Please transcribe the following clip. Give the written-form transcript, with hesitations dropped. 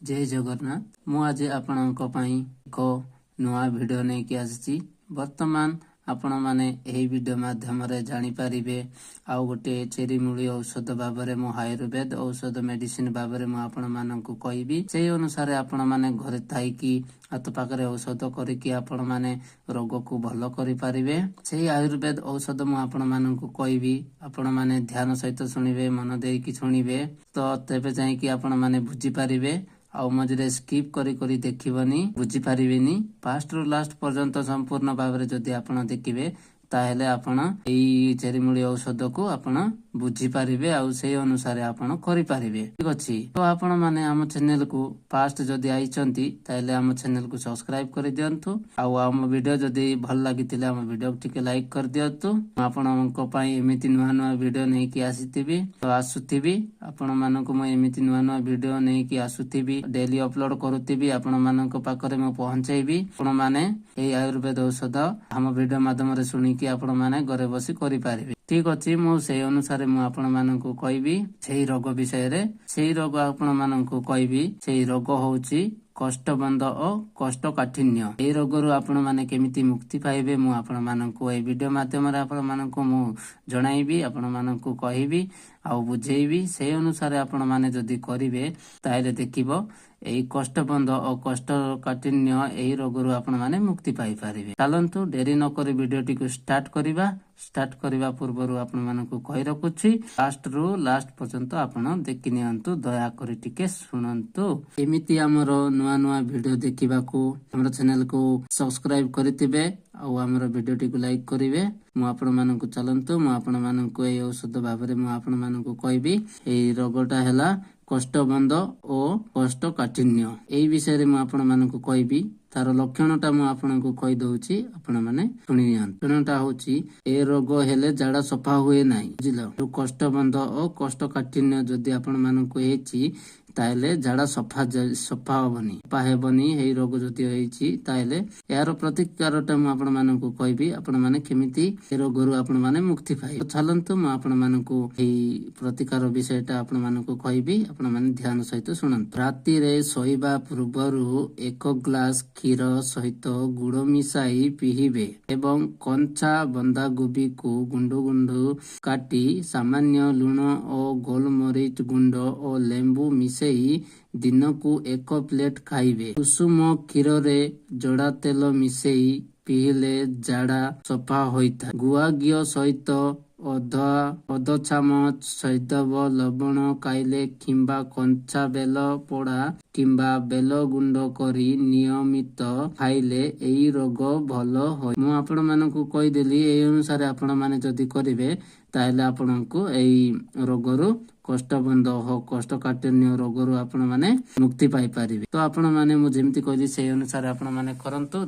जय जगन्नाथ मु आज आपणक एक नुआ वीडियो नहीं कि आसी वर्तमान आपण माने एही वीडियो माध्यम रे जानि पारिबे आउ गोटे चेरी मूली औषध बाबरे मु आयुर्वेद औषध मेडिसिन बाबरे मु आपण माननकु कहबी से अनुसार आपण माने घरे थाई कि हाथ पाखरे औषध करिकि आपण माने रोग को भलो करि पारिबे से आयुर्वेद औषध मु आपण माननकु कहबी आपण माने ध्यान सहित सुनिबे मन देई कि सुनिबे तो तेबे जाई कि आपण माने बुझी पारिबे आउ मझे स्किप करी देखिबनी बुझी पारिबेनी फास्ट रु लास्ट पर्यंत संपूर्ण भाव जदि आपण देखिबे ताहेले आपण एई चेरीमूली औषध को आपण बुझी पारिबे आउ से अनुसार आपण करि पारिबे ठीक अछि तो आपण माने हम चैनल को फास्ट जदि आइचंती ताहेले हम चैनल को सब्सक्राइब कर दियंतु आउ हम वीडियो जदि भल लागितिले हम वीडियो टिके लाइक कर दियंतु आपणक पई एमिति नुवा नुवा वीडियो नै कि आसीतिबी तो आसुतिबी आपण मानक म एमिति नुवा नुवा वीडियो नै कि आसुतिबी डेली अपलोड करूतिबी आपण मानक पाखरे म पहुंचैबी आपण माने एई आयुर्वेद औषध हम वीडियो माध्यम रे सुनी कि आपण माने घरे बसी करि पारिबे ठीक अछि मु से अनुसार मु आपण मानकु कहबी सेही रोग विषय रे सेही रोग आपण मानकु कहबी सेही रोग होउची कष्टबंध और कष्टकाठिन्य ए रोग रु आपण माने केमिति मुक्ति पाइबे मु आपण मानकु ए वीडियो माध्यम रे आपण मानकु मु जणाइबी आपण मानकु कहबी आउ बुझेइबी से अनुसार आपण माने जदि करिवे ताइले देखिबो एई कष्टबंध और कष्टकाठिन्य एही रोग रु आपण माने मुक्ति पाइ पारिबे चलंतु देरी न करी वीडियो टी को स्टार्ट करबा पूर्व आपण मानकु कहि रखुछि फास्ट रु लास्ट पर्यंत आपण देखि नियंतु दया करी टिके सुनंतु एमिति हमर नुआ नुआ वीडियो देखिबाकू हमर चैनल को सब्सक्राइब करितिबे आउ हमर वीडियो टी को लाइक करिवे मु आपण मानकु चलंतु मु आपण मानकु ए औषध भाबरे मु आपण मानकु कहबी एई रोगटा हैला कष्टबंध और कष्टकाठिन्य एई विषय रे मु आपण मानकु कहबी तार लक्षणटा मु आपनकु कहि दउची आपण माने सुनि नियंतु लक्षणटा होची ए रोग हेले जाडा सफा हुए नाही बुझिलो जो कष्टबंध और कष्टकाठिन्य जदि आपण मानकु हेची ताइले जाडा सफा हेबनी हेई रोग जदि होईची ताइले यार प्रतिकारटा मु आपण मानकु कहबी आपण माने केमिति ए रोग रु आपण माने मुक्ति पाइ चलंतु मु आपण मानकु एई प्रतिकार विषयटा आपण मानकु कहबी आपण माने ध्यान सहित सुनंतु राति रे सोइबा पूर्वरु 1 ग्लास क्षीर सहित गुड़ मिसाई पिहिबे एवं कंचा बंधा गोभी को गुंडु गुंडु काटी सामान्य लुण और गोलमरीच गुंड और लेंबू मिसे दिन को 1 प्लेट खाइबे कुसुम क्षीर रे जोड़ा तेल मिसेई पिहिले जाड़ा सफा होइता गुआ घिओ सहित अध चामच सैदव लवण खाइले किंबा कंचा बेल पोड़ा किंबा बेल गुंड करी नियमित खाइले एई रोग भलो होय मु आपण मानकु कहि देली एई अनुसार आपण माने जदि करिवे ताहेले आपणको एई रोगरु कष्टबंध हो कष्टकाठिन्य रोगरु आपण माने मुक्ति पाई पारिबे तो आपण माने मु जेमति कहली से अनुसार आपण माने करंतु।